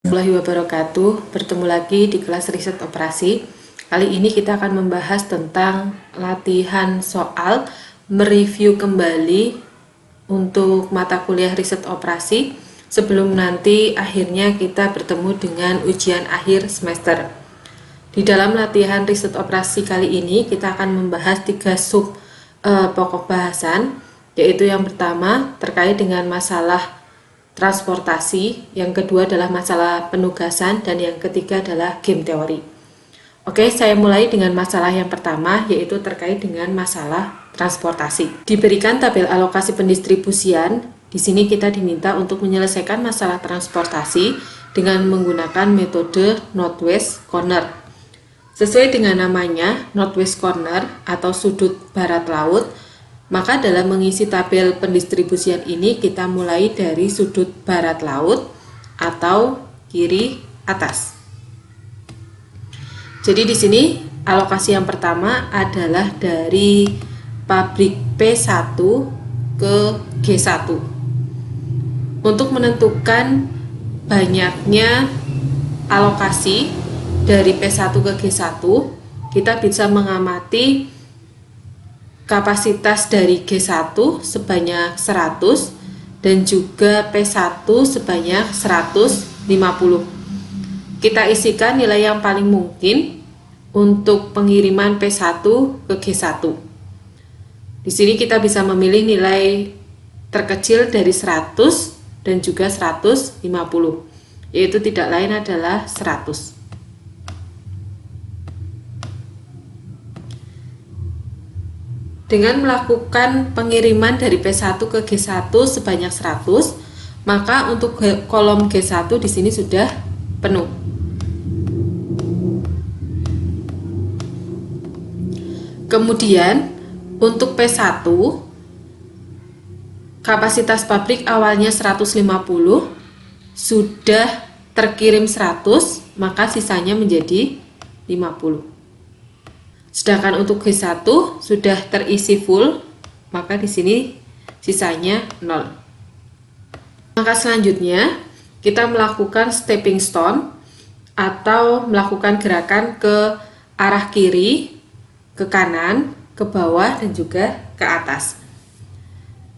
Warahmatullahi wabarakatuh. Bertemu lagi di kelas riset operasi. Kali ini kita akan membahas tentang latihan soal mereview kembali untuk mata kuliah riset operasi sebelum nanti akhirnya kita bertemu dengan ujian akhir semester. Di dalam latihan riset operasi kali ini kita akan membahas 3 sub pokok bahasan, yaitu yang pertama terkait dengan masalah transportasi, yang kedua adalah masalah penugasan, dan yang ketiga adalah game teori. Oke, saya mulai dengan masalah yang pertama, yaitu terkait dengan masalah transportasi. Diberikan tabel alokasi pendistribusian, di sini kita diminta untuk menyelesaikan masalah transportasi dengan menggunakan metode northwest corner. Sesuai dengan namanya, northwest corner atau sudut barat laut, maka dalam mengisi tabel pendistribusian ini kita mulai dari sudut barat laut atau kiri atas. Jadi di sini alokasi yang pertama adalah dari pabrik P1 ke G1. Untuk menentukan banyaknya alokasi dari P1 ke G1, kita bisa mengamati kapasitas dari G1 sebanyak 100 dan juga P1 sebanyak 150. Kita isikan nilai yang paling mungkin untuk pengiriman P1 ke G1. Di sini kita bisa memilih nilai terkecil dari 100 dan juga 150, yaitu tidak lain adalah 100. Dengan melakukan pengiriman dari P1 ke G1 sebanyak 100, maka untuk kolom G1 di sini sudah penuh. Kemudian untuk P1, kapasitas pabrik awalnya 150, sudah terkirim 100, maka sisanya menjadi 50. Sedangkan untuk G1 sudah terisi full, maka di sini sisanya 0. Maka selanjutnya kita melakukan stepping stone atau melakukan gerakan ke arah kiri, ke kanan, ke bawah, dan juga ke atas.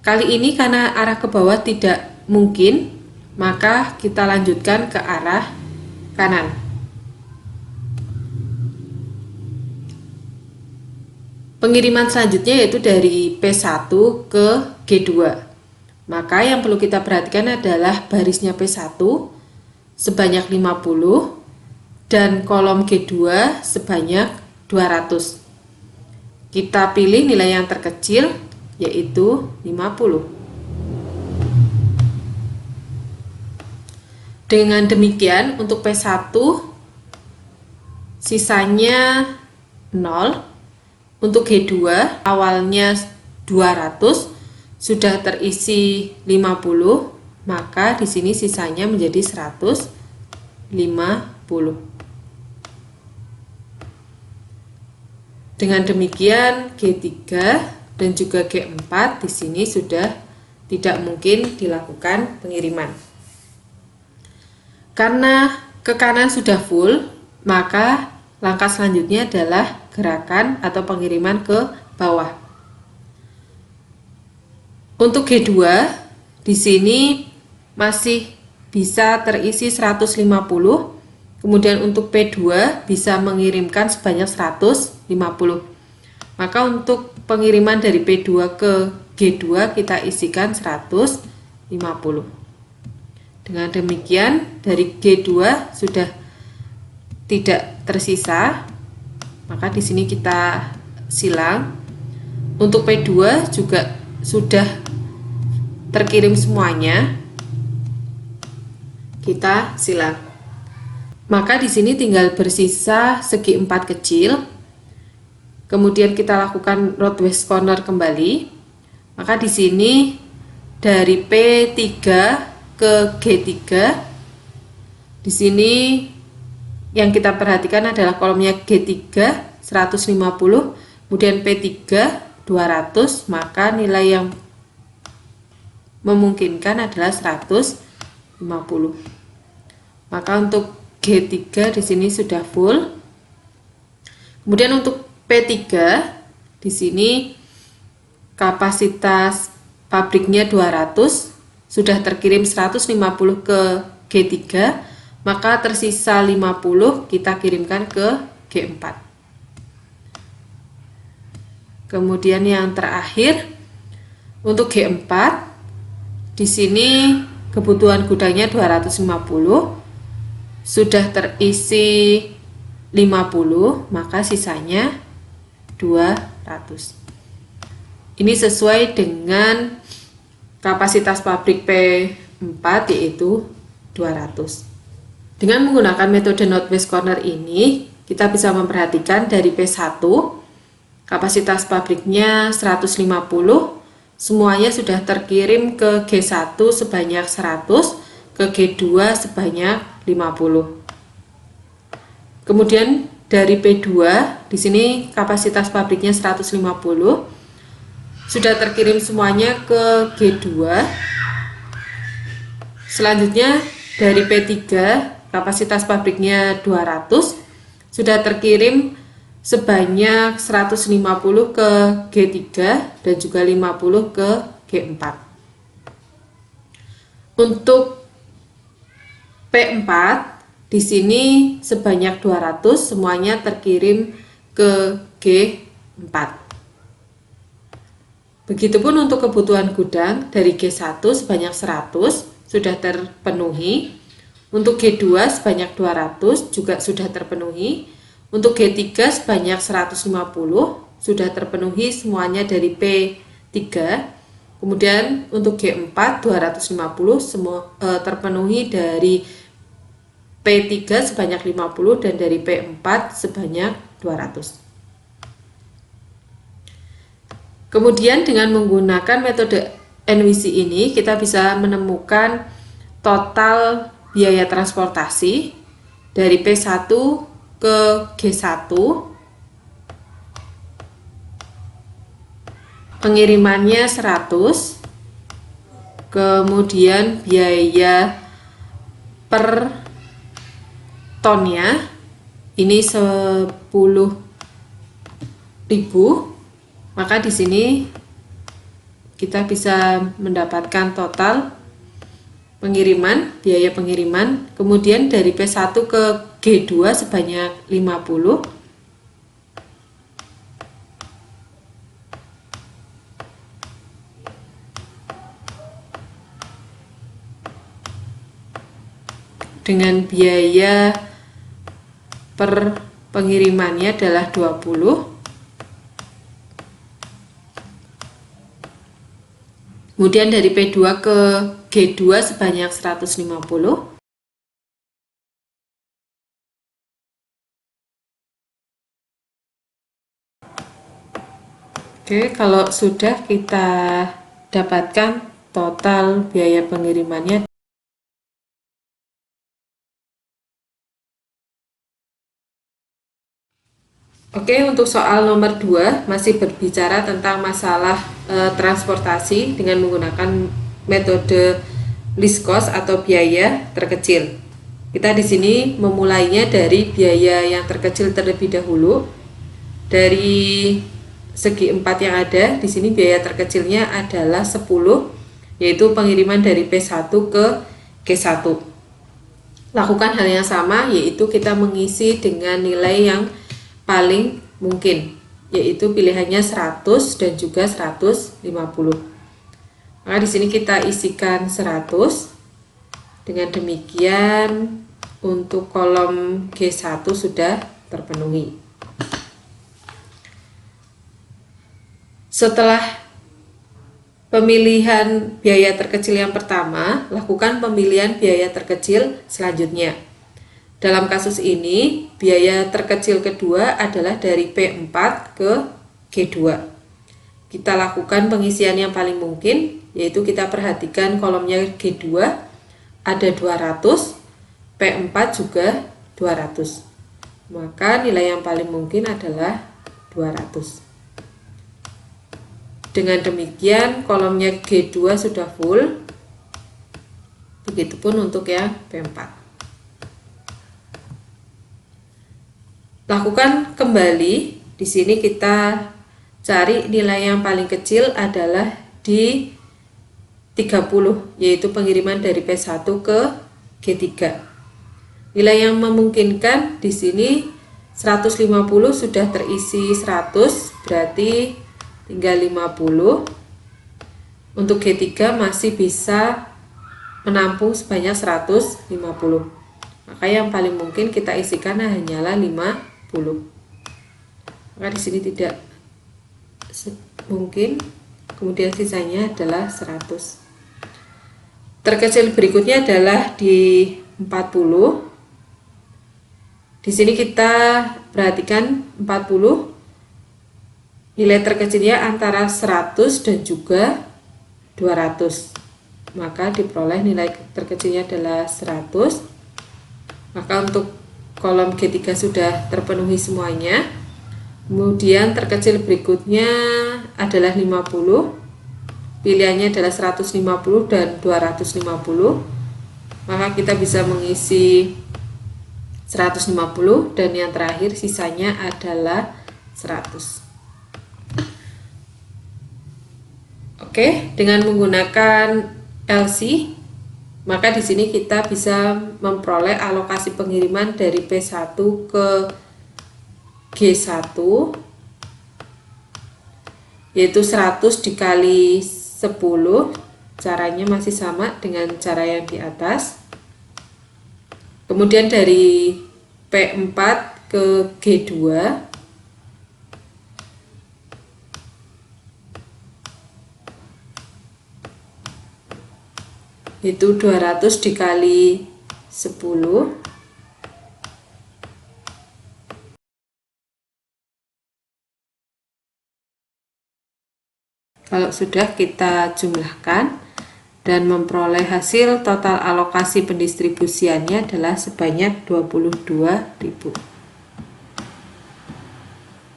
Kali ini karena arah ke bawah tidak mungkin, maka kita lanjutkan ke arah kanan. Pengiriman selanjutnya yaitu dari P1 ke G2. Maka yang perlu kita perhatikan adalah barisnya P1 sebanyak 50 dan kolom G2 sebanyak 200. Kita pilih nilai yang terkecil yaitu 50. Dengan demikian untuk P1 sisanya 0. Untuk G2 awalnya 200, sudah terisi 50, maka di sini sisanya menjadi 150. Dengan demikian G3 dan juga G4 di sini sudah tidak mungkin dilakukan pengiriman. Karena ke kanan sudah full, maka langkah selanjutnya adalah gerakan atau pengiriman ke bawah. Untuk G2 di sini masih bisa terisi 150, kemudian untuk P2 bisa mengirimkan sebanyak 150. Maka untuk pengiriman dari P2 ke G2 kita isikan 150. Dengan demikian dari G2 sudah tidak tersisa, maka di sini kita silang. Untuk P2 juga sudah terkirim semuanya, kita silang. Maka di sini tinggal bersisa segi 4 kecil. Kemudian kita lakukan northwest corner kembali. Maka di sini dari P3 ke G3, di sini yang kita perhatikan adalah kolomnya G3 150, kemudian P3 200, maka nilai yang memungkinkan adalah 150. Maka untuk G3 di sini sudah full. Kemudian untuk P3 di sini kapasitas pabriknya 200, sudah terkirim 150 ke G3, maka tersisa 50 kita kirimkan ke G4. Kemudian yang terakhir untuk G4 di sini kebutuhan gudangnya 250, sudah terisi 50, maka sisanya 200. Ini sesuai dengan kapasitas pabrik P4 yaitu 200. Dengan menggunakan metode Northwest Corner ini, kita bisa memperhatikan dari P1 kapasitas pabriknya 150, semuanya sudah terkirim ke G1 sebanyak 100, ke G2 sebanyak 50. Kemudian dari P2 di sini kapasitas pabriknya 150, sudah terkirim semuanya ke G2. Selanjutnya dari P3 kapasitas pabriknya 200, sudah terkirim sebanyak 150 ke G3 dan juga 50 ke G4. Untuk P4 di sini sebanyak 200, semuanya terkirim ke G4. Begitupun untuk kebutuhan gudang dari G1 sebanyak 100 sudah terpenuhi. Untuk G2 sebanyak 200 juga sudah terpenuhi. Untuk G3 sebanyak 150 sudah terpenuhi semuanya dari P3. Kemudian untuk G4 250 semua terpenuhi dari P3 sebanyak 50 dan dari P4 sebanyak 200. Kemudian dengan menggunakan metode NWC ini kita bisa menemukan total biaya transportasi dari P1 ke G1. Pengirimannya 100. Kemudian biaya per tonnya ini 10.000, maka di sini kita bisa mendapatkan total pengiriman, biaya pengiriman. Kemudian dari P1 ke G2 sebanyak 50. Dengan biaya per pengirimannya adalah 20. Kemudian dari P2 ke G2 sebanyak 150. Oke, kalau sudah kita dapatkan total biaya pengirimannya. Oke, untuk soal nomor 2 masih berbicara tentang masalah transportasi dengan menggunakan metode least cost atau biaya terkecil. Kita di sini memulainya dari biaya yang terkecil terlebih dahulu. Dari segi 4 yang ada, di sini biaya terkecilnya adalah 10, yaitu pengiriman dari P1 ke G1. Lakukan hal yang sama, yaitu kita mengisi dengan nilai yang paling mungkin, yaitu pilihannya 100 dan juga 150. Maka di sini kita isikan 100. Dengan demikian untuk kolom G1 sudah terpenuhi. Setelah pemilihan biaya terkecil yang pertama, lakukan pemilihan biaya terkecil selanjutnya. Dalam kasus ini, biaya terkecil kedua adalah dari P4 ke G2. Kita lakukan pengisian yang paling mungkin, yaitu kita perhatikan kolomnya G2 ada 200, P4 juga 200. Maka nilai yang paling mungkin adalah 200. Dengan demikian kolomnya G2 sudah full. Begitupun untuk yang P4. Lakukan kembali. Di sini kita cari nilai yang paling kecil adalah di 30, yaitu pengiriman dari P1 ke G3. Nilai yang memungkinkan di sini 150 sudah terisi 100, berarti tinggal 50. Untuk G3 masih bisa menampung sebanyak 150. Maka yang paling mungkin kita isikan hanyalah 50. Maka di sini tidak mungkin. Kemudian sisanya adalah 100. Terkecil berikutnya adalah di 40. Di sini kita perhatikan 40. Nilai terkecilnya antara 100 dan juga 200. Maka diperoleh nilai terkecilnya adalah 100. Maka untuk kolom G3 sudah terpenuhi semuanya. Kemudian terkecil berikutnya adalah 50. Pilihannya adalah 150 dan 250. Maka kita bisa mengisi 150 dan yang terakhir sisanya adalah 100. Oke, dengan menggunakan LC, maka di sini kita bisa memperoleh alokasi pengiriman dari P1 ke G1, yaitu 100 dikali 10. Caranya masih sama dengan cara yang di atas. Kemudian dari P4 ke G2, itu 200 dikali 10. Kalau sudah, kita jumlahkan dan memperoleh hasil total alokasi pendistribusiannya adalah sebanyak 22.000.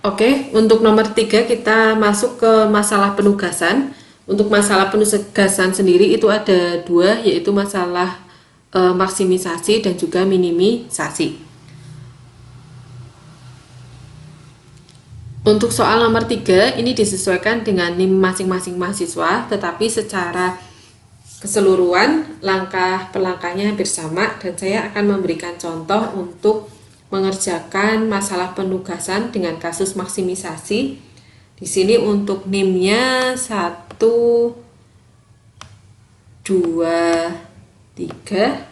Oke, untuk nomor 3 kita masuk ke masalah penugasan. Untuk masalah penugasan sendiri itu ada dua, yaitu masalah maksimisasi dan juga minimisasi. Untuk soal nomor 3 ini disesuaikan dengan NIM masing-masing mahasiswa, tetapi secara keseluruhan langkah per langkahnya hampir sama, dan saya akan memberikan contoh untuk mengerjakan masalah penugasan dengan kasus maksimisasi. Di sini untuk NIM-nya 1, 2, 3,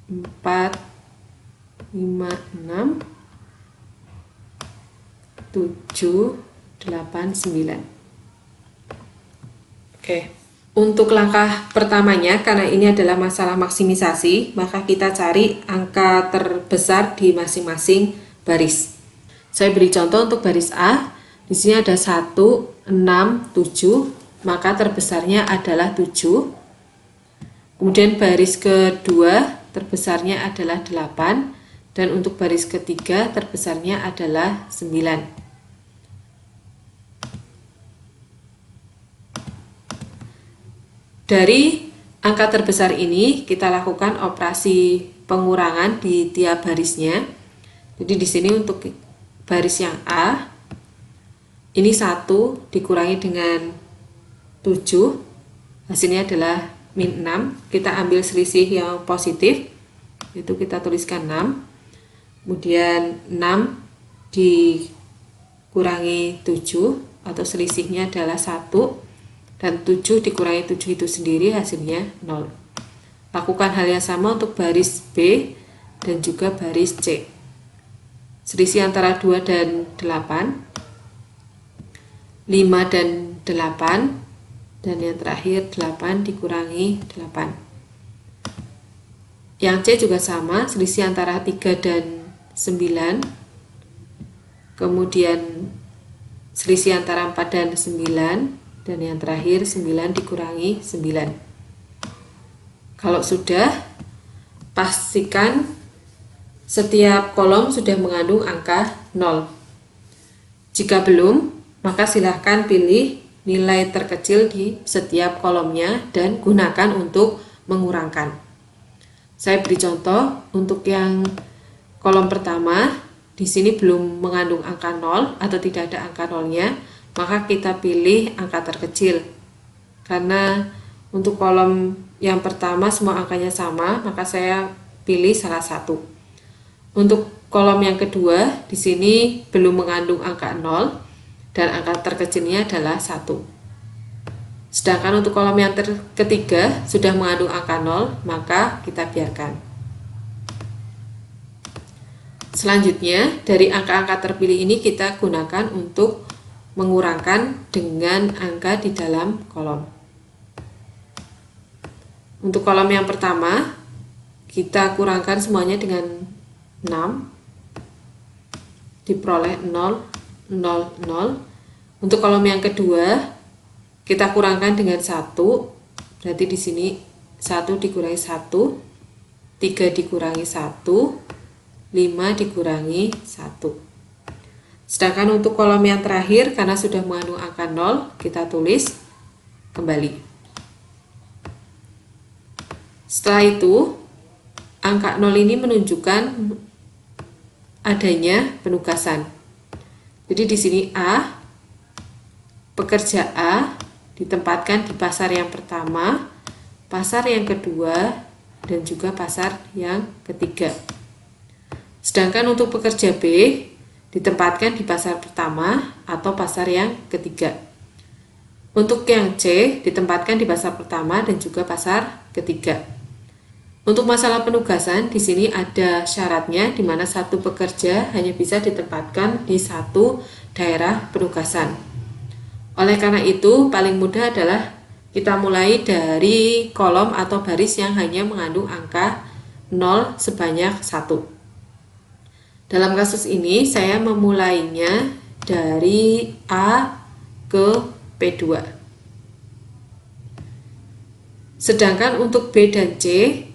4, 5, 6, 7, 8, 9. Oke, untuk langkah pertamanya, karena ini adalah masalah maksimisasi, maka kita cari angka terbesar di masing-masing baris. Saya beri contoh untuk baris A. Di sini ada 1, 6, 7, maka terbesarnya adalah 7. Kemudian baris kedua terbesarnya adalah 8, dan untuk baris ketiga terbesarnya adalah 9. Dari angka terbesar ini kita lakukan operasi pengurangan di tiap barisnya. Jadi di sini untuk baris yang A, ini 1 dikurangi dengan 7, hasilnya adalah min 6. Kita ambil selisih yang positif, itu kita tuliskan 6. Kemudian 6 dikurangi 7, atau selisihnya adalah 1. Dan 7 dikurangi 7 itu sendiri hasilnya 0. Lakukan hal yang sama untuk baris B dan juga baris C. Selisih antara 2 dan 8, 5 dan 8, dan yang terakhir 8 dikurangi 8. Yang C juga sama, selisih antara 3 dan 9, kemudian selisih antara 4 dan 9, dan yang terakhir 9 dikurangi 9. Kalau sudah, pastikan setiap kolom sudah mengandung angka 0. Jika belum, maka silahkan pilih nilai terkecil di setiap kolomnya dan gunakan untuk mengurangkan. Saya beri contoh untuk yang kolom pertama di sini belum mengandung angka 0 atau tidak ada angka 0-nya, maka kita pilih angka terkecil. Karena untuk kolom yang pertama semua angkanya sama, maka saya pilih salah satu. Untuk kolom yang kedua, di sini belum mengandung angka 0 dan angka terkecilnya adalah 1. Sedangkan untuk kolom yang ketiga sudah mengandung angka 0, maka kita biarkan. Selanjutnya, dari angka-angka terpilih ini kita gunakan untuk mengurangkan dengan angka di dalam kolom. Untuk kolom yang pertama, kita kurangkan semuanya dengan 6, diperoleh 0, 0, 0. Untuk kolom yang kedua, kita kurangkan dengan 1, berarti di sini 1 dikurangi 1, 3 dikurangi 1, 5 dikurangi 1. Sedangkan untuk kolom yang terakhir, karena sudah mengandung angka 0, kita tulis kembali. Setelah itu, angka 0 ini menunjukkan adanya penugasan. Jadi di sini A, pekerja A ditempatkan di pasar yang pertama, pasar yang kedua, dan juga pasar yang ketiga. Sedangkan untuk pekerja B ditempatkan di pasar pertama atau pasar yang ketiga. Untuk yang C ditempatkan di pasar pertama dan juga pasar ketiga. Untuk masalah penugasan, di sini ada syaratnya di mana satu pekerja hanya bisa ditempatkan di satu daerah penugasan. Oleh karena itu, paling mudah adalah kita mulai dari kolom atau baris yang hanya mengandung angka 0 sebanyak 1. Dalam kasus ini, saya memulainya dari A ke P2. Sedangkan untuk B dan C,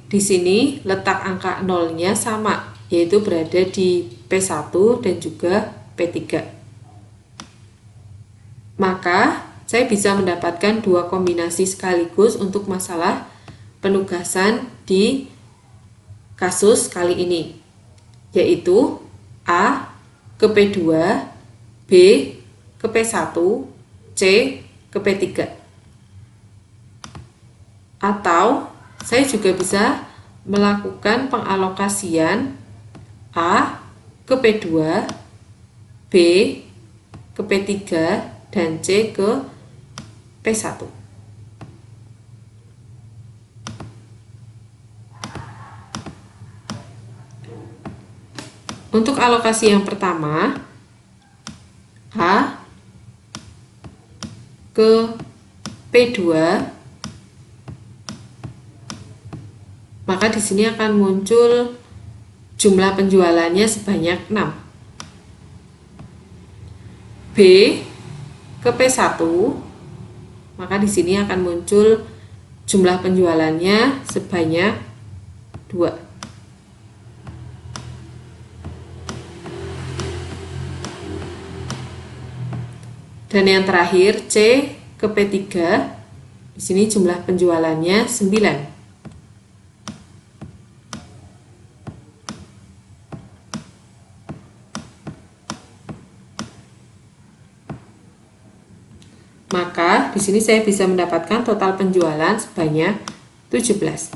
di sini letak angka 0-nya sama, yaitu berada di P1 dan juga P3. Maka saya bisa mendapatkan dua kombinasi sekaligus untuk masalah penugasan di kasus kali ini, yaitu A ke P2, B ke P1, C ke P3. Atau saya juga bisa melakukan pengalokasian A ke P2, B ke P3, dan C ke P1. Untuk alokasi yang pertama, A ke P2, maka di sini akan muncul jumlah penjualannya sebanyak 6. B ke P1, maka di sini akan muncul jumlah penjualannya sebanyak 2. Dan yang terakhir C ke P3, di sini jumlah penjualannya 9. Maka di sini saya bisa mendapatkan total penjualan sebanyak 17.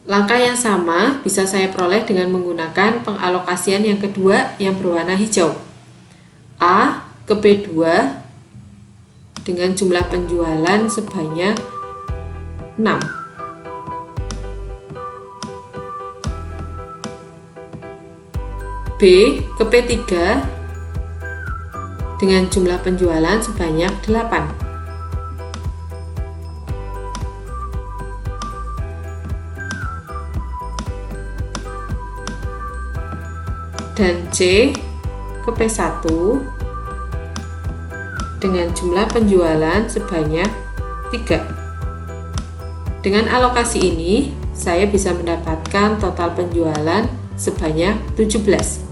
Langkah yang sama bisa saya peroleh dengan menggunakan pengalokasian yang kedua yang berwarna hijau. A ke B2 dengan jumlah penjualan sebanyak 6. B ke P3 dengan jumlah penjualan sebanyak 8. Dan C ke P1 dengan jumlah penjualan sebanyak 3. Dengan alokasi ini, saya bisa mendapatkan total penjualan sebanyak 17,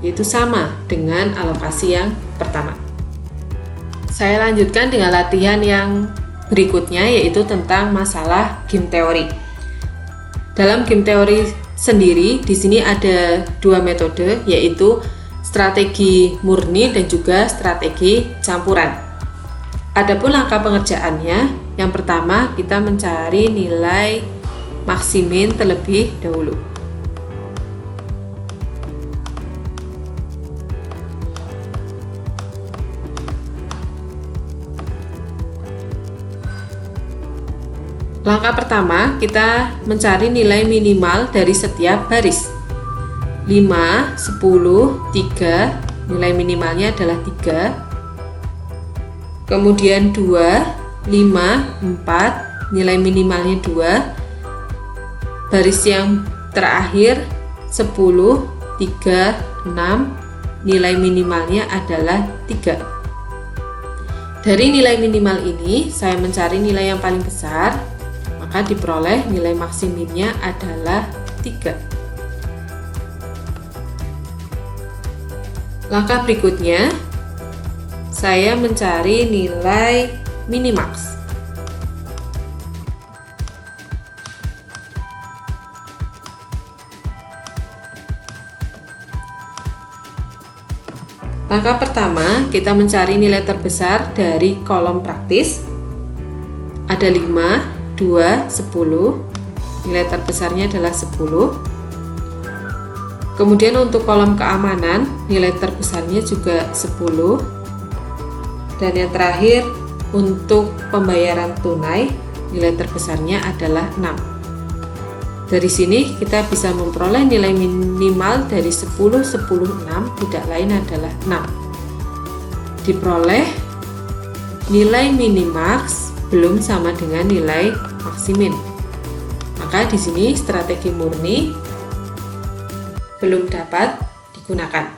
yaitu sama dengan alokasi yang pertama. Saya lanjutkan dengan latihan yang berikutnya, yaitu tentang masalah game teori. Dalam game teori sendiri, di sini ada dua metode, yaitu strategi murni dan juga strategi campuran. Adapun langkah pengerjaannya, yang pertama kita mencari nilai maksimin terlebih dahulu. Langkah pertama, kita mencari nilai minimal dari setiap baris. 5, 10, 3, nilai minimalnya adalah 3. Kemudian 2, 5, 4, nilai minimalnya 2. Baris yang terakhir 10, 3, 6, nilai minimalnya adalah 3. Dari nilai minimal ini, saya mencari nilai yang paling besar, maka diperoleh nilai maksiminnya adalah 3. Langkah berikutnya, saya mencari nilai minimax. Langkah pertama, kita mencari nilai terbesar dari kolom praktis. Ada 5, 2, 10. Nilai terbesarnya adalah 10. Kemudian untuk kolom keamanan, nilai terbesarnya juga 10. Dan yang terakhir, untuk pembayaran tunai, nilai terbesarnya adalah 6. Dari sini kita bisa memperoleh nilai minimal dari 10, 10, 6, tidak lain adalah 6. Diperoleh nilai minimax belum sama dengan nilai maksimin. Maka di sini strategi murni belum dapat digunakan.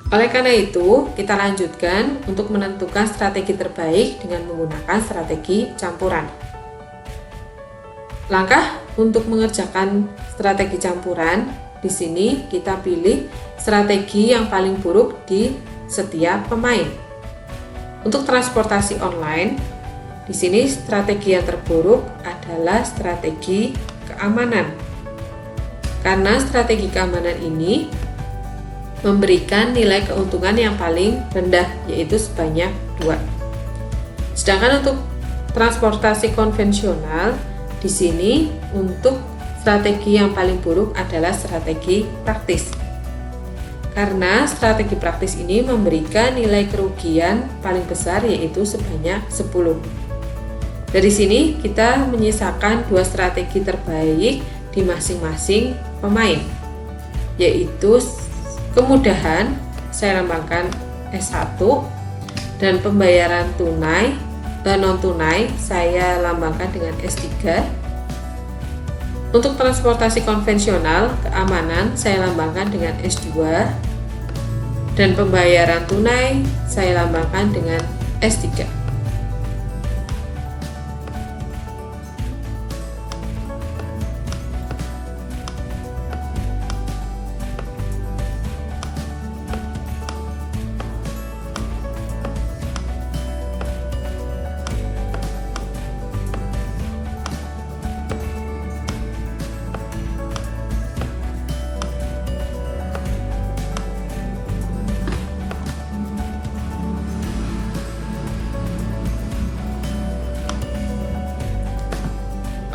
Oleh karena itu, kita lanjutkan untuk menentukan strategi terbaik dengan menggunakan strategi campuran. Langkah untuk mengerjakan strategi campuran, di sini kita pilih strategi yang paling buruk di setiap pemain. Untuk transportasi online, di sini strategi yang terburuk adalah strategi keamanan. Karena strategi keamanan ini memberikan nilai keuntungan yang paling rendah, yaitu sebanyak 2. Sedangkan untuk transportasi konvensional, di sini untuk strategi yang paling buruk adalah strategi praktis. Karena strategi praktis ini memberikan nilai kerugian paling besar, yaitu sebanyak 10. Dari sini kita menyisakan dua strategi terbaik di masing-masing pemain, yaitu kemudahan, saya lambangkan S1, dan pembayaran tunai dan non-tunai saya lambangkan dengan S3. Untuk transportasi konvensional, keamanan saya lambangkan dengan S2, dan pembayaran tunai saya lambangkan dengan S3.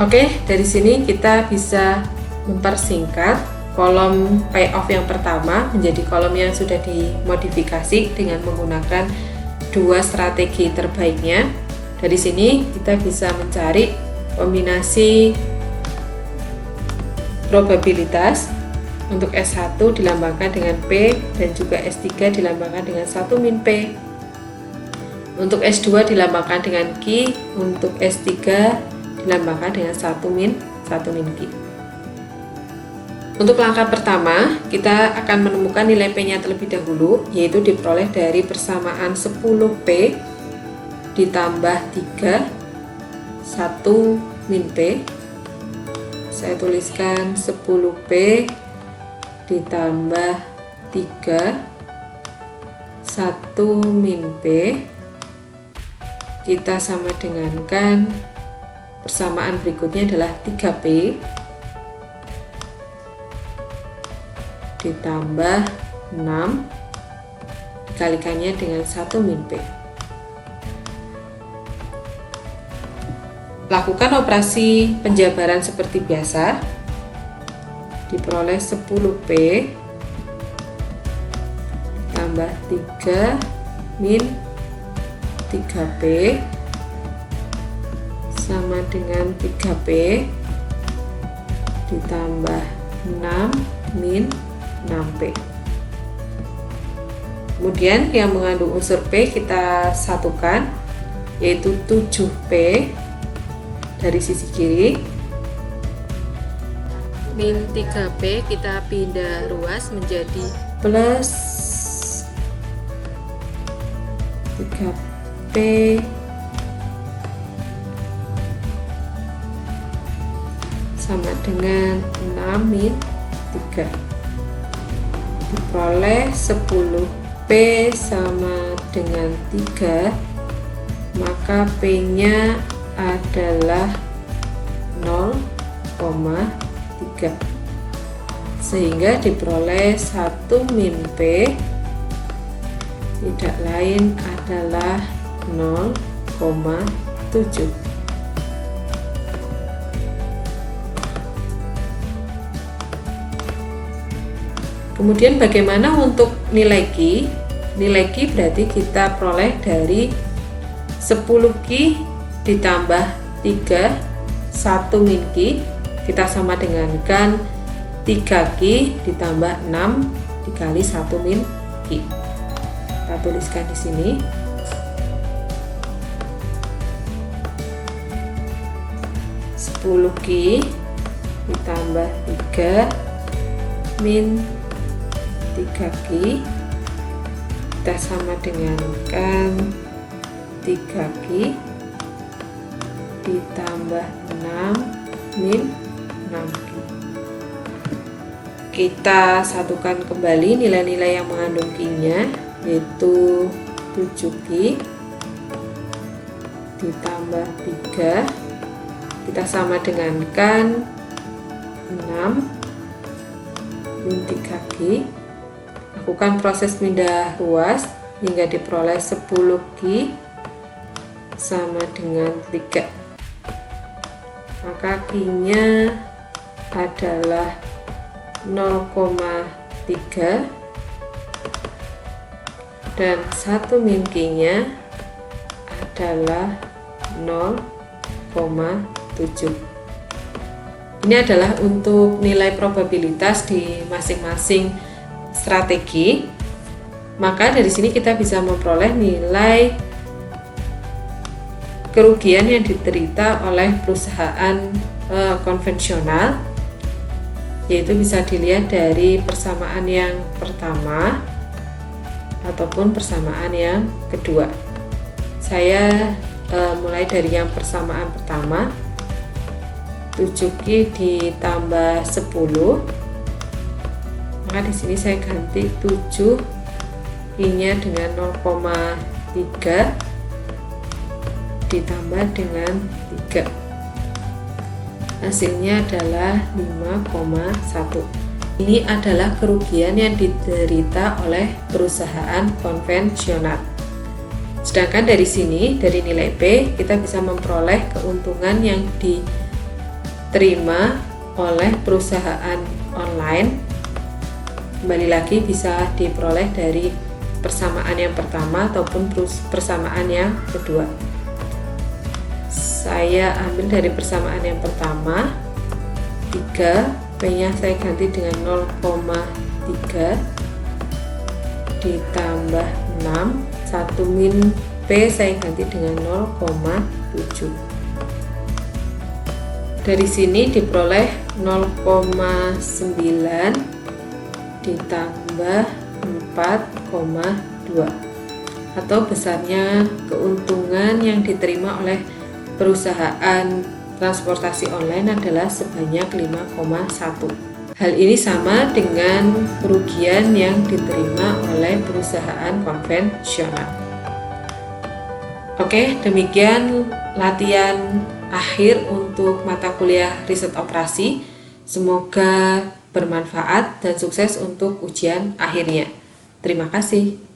Oke, dari sini kita bisa mempersingkat kolom payoff yang pertama menjadi kolom yang sudah dimodifikasi dengan menggunakan dua strategi terbaiknya. Dari sini kita bisa mencari kombinasi probabilitas. Untuk S1 dilambangkan dengan P dan juga S3 dilambangkan dengan 1 min P. Untuk S2 dilambangkan dengan Q, untuk S3 dilambangkan dengan 1 min Q. Untuk langkah pertama, kita akan menemukan nilai P-nya terlebih dahulu, yaitu diperoleh dari persamaan 10P ditambah 3, 1 min P. Saya tuliskan 10P ditambah 3, 1 min P. kita sama dengankan persamaan berikutnya adalah 3P ditambah 6 dikalikannya dengan 1 min P. Lakukan operasi penjabaran seperti biasa. Diperoleh 10P tambah 3 min 3P sama dengan 3P ditambah 6 min 6P. Kemudian yang mengandung unsur P kita satukan, yaitu 7P dari sisi kiri min 3P kita pindah ruas menjadi plus 3P sama dengan 6 min 3, diperoleh 10P sama dengan 3, maka P nya adalah 0,3, sehingga diperoleh 1 min P tidak lain adalah 0,7. Kemudian bagaimana untuk nilai Q? Nilai Q berarti kita peroleh dari 10Q ditambah 3, 1 min Q, kita sama dengankan 3Q ditambah 6 dikali 1 min Q. Kita tuliskan di sini. Q ditambah 3 min 3Q, kita sama dengankan 3Q ditambah 6 min 6Q. Kita satukan kembali nilai-nilai yang mengandung Q nya, yaitu 7Q ditambah 3, kita sama dengankan 6 min 3Q. Lakukan proses pindah ruas hingga diperoleh 10Q sama dengan 3, maka Q nya adalah 0,3 dan 1 min Q nya adalah 0,7. Ini adalah untuk nilai probabilitas di masing-masing strategi. Maka dari sini kita bisa memperoleh nilai kerugian yang diderita oleh perusahaan konvensional, yaitu bisa dilihat dari persamaan yang pertama ataupun persamaan yang kedua. Saya mulai dari yang persamaan pertama, 7Q ditambah 10, maka di sini saya ganti 7 Q nya dengan 0,3 ditambah dengan 3, hasilnya adalah 5,1. Ini adalah kerugian yang diderita oleh perusahaan konvensional. Sedangkan dari sini, dari nilai P, kita bisa memperoleh keuntungan yang diterima oleh perusahaan online. Kembali lagi bisa diperoleh dari persamaan yang pertama ataupun persamaan yang kedua. Saya ambil dari persamaan yang pertama, 3, P nya saya ganti dengan 0,3 ditambah 6, 1 min P saya ganti dengan 0,7. Dari sini diperoleh 0,9 ditambah 4,2, atau besarnya keuntungan yang diterima oleh perusahaan transportasi online adalah sebanyak 5,1. Hal ini sama dengan kerugian yang diterima oleh perusahaan konvensional. Oke, demikian latihan akhir untuk mata kuliah riset operasi. Semoga bermanfaat dan sukses untuk ujian akhirnya. Terima kasih.